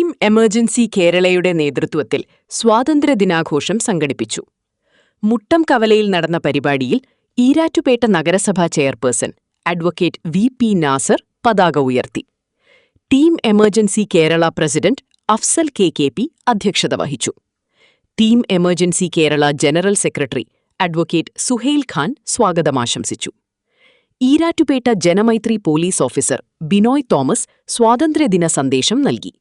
Team emergency കേരളയുടെ നേതൃത്വത്തിൽ സ്വാതന്ത്ര്യദിനാഘോഷം സംഘടിപ്പിച്ചു. മുട്ടം കവലയിൽ നടന്ന പരിപാടിയിൽ ഈരാറ്റുപേട്ട നഗരസഭാ ചെയർപേഴ്സൺ അഡ്വക്കേറ്റ് വി.പി. നാസർ പതാക ഉയർത്തി. Team emergency Kerala president Afsal K K P. അധ്യക്ഷത വഹിച്ചു. Team emergency Kerala general secretary advocate Suhail Khan സ്വാഗതമാശംസിച്ചു. ഈരാറ്റുപേട്ട ജനമൈത്രി പോലീസ് ഓഫീസർ ബിനോയ് തോമസ് സ്വാതന്ത്ര്യദിന സന്ദേശം നൽകി.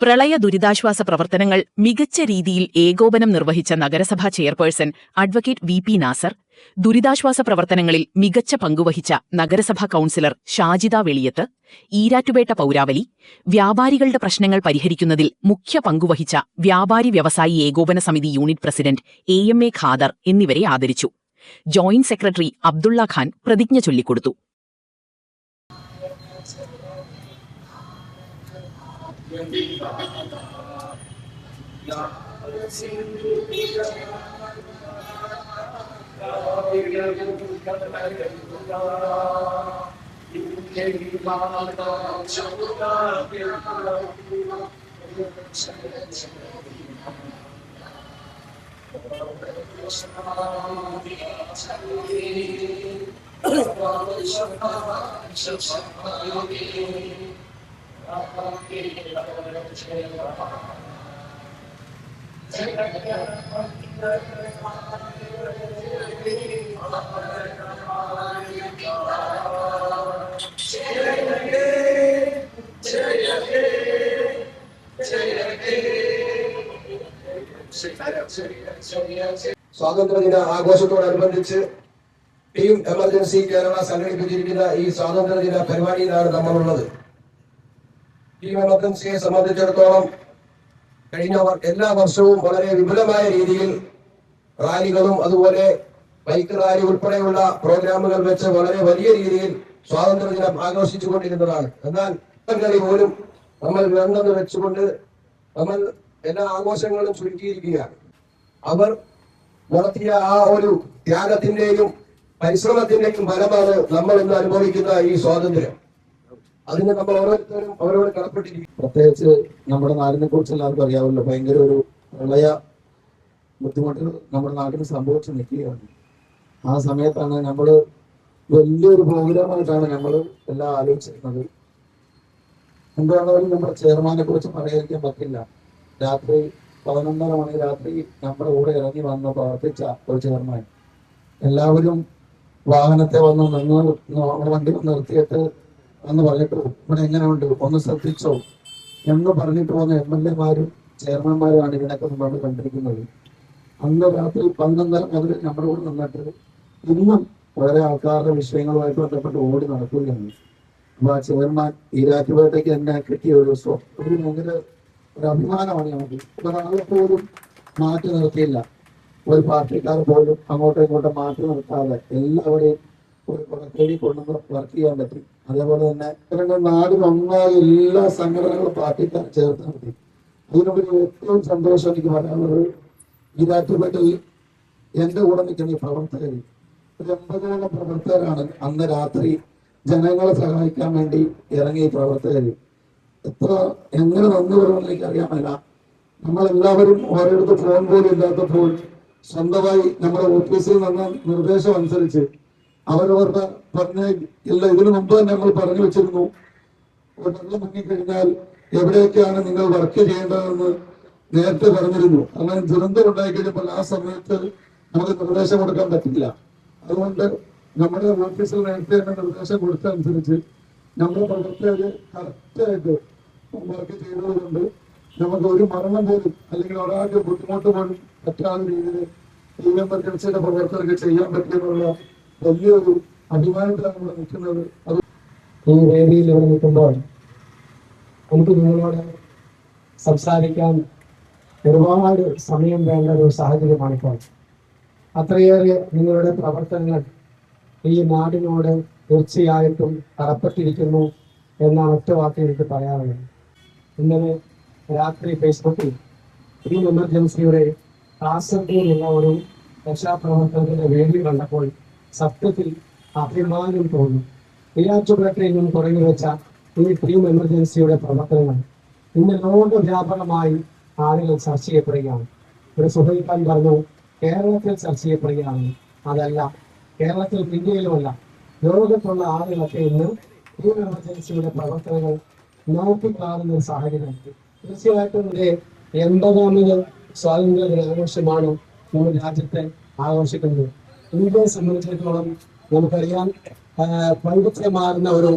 പ്രളയ ദുരിതാശ്വാസ പ്രവർത്തനങ്ങൾ മികച്ച രീതിയിൽ ഏകോപനം നിർവഹിച്ച നഗരസഭാ ചെയർപേഴ്സൺ അഡ്വക്കേറ്റ് വി.പി. നാസർ, ദുരിതാശ്വാസ പ്രവർത്തനങ്ങളിൽ മികച്ച പങ്കുവഹിച്ച നഗരസഭാ കൌൺസിലർ ഷാജിദ വെളിയത്ത്, ഈരാറ്റുപേട്ട പൗരാവലി, വ്യാപാരികളുടെ പ്രശ്നങ്ങൾ പരിഹരിക്കുന്നതിൽ മുഖ്യ പങ്കുവഹിച്ച വ്യാപാരി വ്യവസായി ഏകോപന സമിതി യൂണിറ്റ് പ്രസിഡന്റ് എ.എം.എ. ഖാദർ എന്നിവരെ ആദരിച്ചു. ജോയിന്റ് സെക്രട്ടറി അബ്ദുള്ള ഖാൻ പ്രതിജ്ഞ ചൊല്ലിക്കൊടുത്തു. സ്വാതന്ത്ര്യദിന ആഘോഷത്തോടനുബന്ധിച്ച് ടീം എമർജൻസി കേരള സംഘടിപ്പിച്ചിരിക്കുന്ന ഈ സ്വാതന്ത്ര്യദിന പരിപാടിയിലാണ് നമ്മളുള്ളത്. ടീം എമർജൻസിയെ സംബന്ധിച്ചിടത്തോളം കഴിഞ്ഞ എല്ലാ വർഷവും വളരെ വിപുലമായ രീതിയിൽ റാലികളും അതുപോലെ ബൈക്ക് റാലി ഉൾപ്പെടെയുള്ള പ്രോഗ്രാമുകൾ വെച്ച് വളരെ വലിയ രീതിയിൽ സ്വാതന്ത്ര്യദിനം ആഘോഷിച്ചുകൊണ്ടിരുന്നതാണ്. എന്നാൽ പോലും നമ്മൾ വേണ്ടെന്ന് വെച്ചുകൊണ്ട് നമ്മൾ എല്ലാ ആഘോഷങ്ങളും ചുരുക്കിയിരിക്കുകയാണ്. അവർ നടത്തിയ ആ ഒരു ത്യാഗത്തിന്റെയും പരിശ്രമത്തിന്റെയും ഫലമാണ് നമ്മൾ ഇന്ന് അനുഭവിക്കുന്ന ഈ സ്വാതന്ത്ര്യം. അതിന് നമ്മൾ ഓരോരുത്തരും അവരോട് കടപ്പെട്ടിരിക്കും. പ്രത്യേകിച്ച് നമ്മുടെ നാടിനെ കുറിച്ച് എല്ലാവർക്കും അറിയാമല്ലോ, ഭയങ്കര ഒരു പ്രളയ ബുദ്ധിമുട്ടുകൾ നമ്മുടെ നാട്ടിൽ സംഭവിച്ചു നിൽക്കുകയാണ്. ആ സമയത്താണ് നമ്മൾ വലിയൊരു പ്രോഗ്രാമായിട്ടാണ് നമ്മൾ എല്ലാം ആലോചിച്ചിരുന്നത്. എന്താണെങ്കിലും നമ്മുടെ ചെയർമാനെ കുറിച്ച് പറയാതിരിക്കാൻ പറ്റില്ല. രാത്രി 11:30 മണി രാത്രി നമ്മുടെ കൂടെ ഇറങ്ങി വന്ന് പ്രവർത്തിച്ച ഒരു ചെയർമാൻ. എല്ലാവരും വാഹനത്തെ വന്ന് നമ്മുടെ വണ്ടി നിർത്തിയിട്ട് എന്ന് പറഞ്ഞിട്ട് ഇവിടെ എങ്ങനെയുണ്ട് ഒന്ന് ശ്രദ്ധിച്ചോ എന്ന് പറഞ്ഞിട്ട് പോകുന്ന എം.എൽ.എമാരും ചെയർമാൻമാരുമാണ് ഇതിനൊക്കെ നമ്മൾ കണ്ടിരിക്കുന്നത്. അന്ന് രാത്രി 11:30 മുതൽ നമ്മുടെ കൂടെ നിന്നിട്ട് ഇന്നും വളരെ ആൾക്കാരുടെ വിഷയങ്ങളുമായിട്ട് ബന്ധപ്പെട്ട് ഓടി നടക്കുകയാണ്. അപ്പൊ ആ ചെയർമാൻ ഈരാറ്റുപേട്ടയ്ക്ക് തന്നെ കിട്ടിയ ഒരു ഭയങ്കര ഒരു അഭിമാനമാണ് നമുക്ക്. ഒരാളെ പോലും മാറ്റി നിർത്തിയില്ല, ഒരു പാർട്ടിക്കാർ പോലും അങ്ങോട്ടും ഇങ്ങോട്ടും മാറ്റി നിർത്താതെ എല്ലാവരെയും ഒരു പുറത്തേടി കൊണ്ടുവന്ന് വർക്ക് ചെയ്യാൻ പറ്റി. അതേപോലെ തന്നെ നാടിനൊന്നായ എല്ലാ സംഘടനകളും പാർട്ടിക്കാർ ചേർത്ത് നിർത്തി. അതിനൊരു ഏറ്റവും സന്തോഷം എനിക്ക് പറയാനുള്ളത്, ഈരാറ്റുപേട്ടയിൽ എന്റെ കൂടെ നിൽക്കുന്ന ഈ പ്രവർത്തകർ ഒരു 80ഓളം പ്രവർത്തകരാണ് അന്ന് രാത്രി ജനങ്ങളെ സഹായിക്കാൻ വേണ്ടി ഇറങ്ങിയ പ്രവർത്തകർ. എങ്ങനെ നന്ദി പറയുമെന്ന് എനിക്കറിയാമല്ല. നമ്മളെല്ലാവരും ഓരോരുത്തർ ഫോൺ പോലും ഇല്ലാത്തപ്പോൾ സ്വന്തമായി നമ്മുടെ ഓഫീസിൽ നിന്ന് നിർദ്ദേശം അനുസരിച്ച് അവരവരുടെ പറഞ്ഞ ഇല്ല, ഇതിനു മുമ്പ് തന്നെ നമ്മൾ പറഞ്ഞു വെച്ചിരുന്നു, വെള്ളം മുങ്ങിക്കഴിഞ്ഞാൽ എവിടെയൊക്കെയാണ് നിങ്ങൾ വർക്ക് ചെയ്യേണ്ടതെന്ന് നേരത്തെ പറഞ്ഞിരുന്നു. അങ്ങനെ ദുരന്തം ഉണ്ടായിക്കഴിഞ്ഞപ്പോൾ ആ സമയത്ത് നമുക്ക് നിർദ്ദേശം കൊടുക്കാൻ പറ്റില്ല. അതുകൊണ്ട് നമ്മുടെ ഓഫീസിൽ നേരത്തെ തന്നെ നിർദ്ദേശം കൊടുത്തനുസരിച്ച് നമ്മുടെ പ്രവർത്തകര് കറക്റ്റായിട്ട് വർക്ക് ചെയ്തതുകൊണ്ട് നമുക്ക് ഒരു മരണം പോലും അല്ലെങ്കിൽ ഒരാൾക്ക് ബുദ്ധിമുട്ട് പോലും പറ്റാത്ത രീതിയിൽ ടീം എമർജൻസിയുടെ പ്രവർത്തകർക്ക് ചെയ്യാൻ പറ്റിയെന്നുള്ള വലിയൊരു അഭിമാനത്തിലാണ് ഇവിടെ നിൽക്കുന്നത്. അത് ഈ വേദിയിൽ ഇവിടെ നിൽക്കുമ്പോൾ എനിക്ക് നിങ്ങളോട് സംസാരിക്കാൻ ഒരുപാട് സമയം വേണ്ട ഒരു സാഹചര്യമാണിപ്പോൾ. അത്രയേറെ നിങ്ങളുടെ പ്രവർത്തനങ്ങൾ ഈ നാടിനോട് തീർച്ചയായിട്ടും കടപ്പെട്ടിരിക്കുന്നു എന്ന ഒറ്റ വാക്ക് എനിക്ക് പറയാനുള്ളത്. ഇന്നലെ രാത്രി ഫേസ്ബുക്കിൽ ടീം എമർജൻസിയുടെ കാസർഗോഡുള്ള ഒരു രക്ഷാപ്രവർത്തനത്തിന്റെ വീഡിയോ കണ്ടപ്പോൾ സത്യത്തിൽ അഭിമാനം തോന്നി. ഈരാറ്റുപേട്ടയിൽ നിന്നും തുടങ്ങി വെച്ച ഈ ടീം എമർജൻസിയുടെ പ്രവർത്തനങ്ങൾ ഇന്ന് ലോകവ്യാപകമായി ആളുകൾ ചർച്ച ചെയ്യപ്പെടുകയാണ്. ഒരു സുഹൃത്താൻ പറഞ്ഞു, കേരളത്തിൽ ചർച്ച ചെയ്യപ്പെടുകയാണ്. അതല്ല, കേരളത്തിൽ ഇന്ത്യയിലുമല്ല, ലോകത്തുള്ള ആളുകളൊക്കെ ഇന്ന് ഈ എമർജൻസിയുടെ പ്രവർത്തനങ്ങൾ നോക്കിക്കാണുന്ന ഒരു സാഹചര്യം. തീർച്ചയായിട്ടും ഇതിന്റെ 80ാമത് സ്വാതന്ത്ര്യ ദിനാഘോഷമാണ് നമ്മുടെ രാജ്യത്തെ ആഘോഷിക്കുന്നത്. ഇന്ത്യയെ സംബന്ധിച്ചിടത്തോളം നമുക്കറിയാം, വൈവിധ്യമാർന്ന ഒരു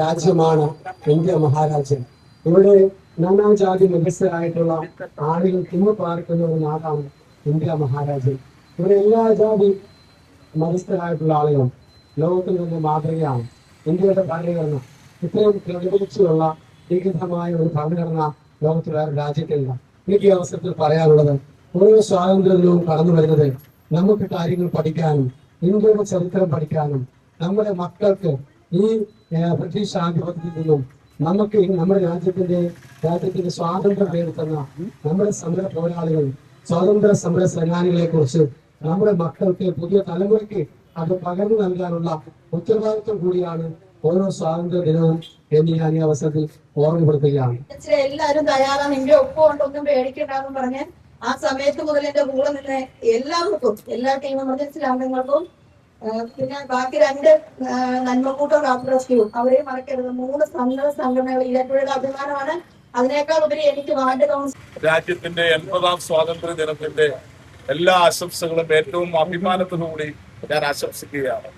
രാജ്യമാണ് ഇന്ത്യ മഹാരാജ്യം. ഇവിടെ നാനാജാതി മതസ്ഥരായിട്ടുള്ള ആളുകൾ തിന്നു പാർക്കുന്ന ഒരു നാടാണ് ഇന്ത്യ മഹാരാജ്യം. ഇവിടെ എല്ലാ ജാതി മതസ്ഥരായിട്ടുള്ള ആളുകളും ലോകത്തിൽ നിന്ന് മാതൃകയാണ്. ഇന്ത്യയുടെ ഭരണഘടന ഇത്രയും ക്രമീകരിച്ചുള്ള വിവിധമായ ഒരു ഭരണഘടന ലോകത്തിൽ വേറെ രാജ്യത്തില്ല. എനിക്ക് ഈ അവസരത്തിൽ പറയാനുള്ളത്, ഓരോ സ്വാതന്ത്ര്യവും കടന്നു വരുന്നത് നമുക്ക് കാര്യങ്ങൾ പഠിക്കാനും ഇന്ത്യയുടെ ചരിത്രം പഠിക്കാനും നമ്മുടെ മക്കൾക്ക് ഈ ബ്രിട്ടീഷ് ആധിപത്യത്തിൽ നിന്നും നമുക്ക് നമ്മുടെ രാജ്യത്തിന്റെ സ്വാതന്ത്ര്യം നേടുത്തുന്ന നമ്മുടെ സമര പോരാളികൾ, സ്വാതന്ത്ര്യ സമര സേനാനികളെ കുറിച്ച് നമ്മുടെ മക്കൾക്ക്, പുതിയ തലമുറയ്ക്ക് അത് പകർന്നു നൽകാനുള്ള ഉത്തരവാദിത്വം കൂടിയാണ് ഓരോ സ്വാതന്ത്ര്യ ദിനവും എന്ന് ഞാൻ ഈ അവസരത്തിൽ ഓർമ്മപ്പെടുത്തുകയാണ്. എല്ലാവരും തയ്യാറാണ്, എന്റെ ഒപ്പം ഉണ്ടൊന്നും പേടിക്കണ്ടെന്ന് പറഞ്ഞ് ആ സമയത്ത് മുതൽ എന്റെ കൂടെ നിന്ന് എല്ലാവർക്കും, എല്ലാ ടീം എമർജൻസി അംഗങ്ങൾക്കും, പിന്നെ ബാക്കി 2 നന്മക്കൂട്ടം റാപ്പിഡ് റെസ്ക്യൂ, അവരെയും മറക്കരുത്. 3 സന്നദ്ധ സംഘടനകൾ ഇലപ്പുഴയുടെ അഭിമാനമാണ്. അതിനേക്കാൾ ഉപരി എനിക്ക് വാർഡ് കൗൺസിൽ രാജ്യത്തിന്റെ 80ാം സ്വാതന്ത്ര്യ ദിനത്തിന്റെ എല്ലാ ആശംസകളും ഏറ്റവും അഭിമാനത്തോടുകൂടി ഞാൻ ആശംസിക്കുകയാണ്.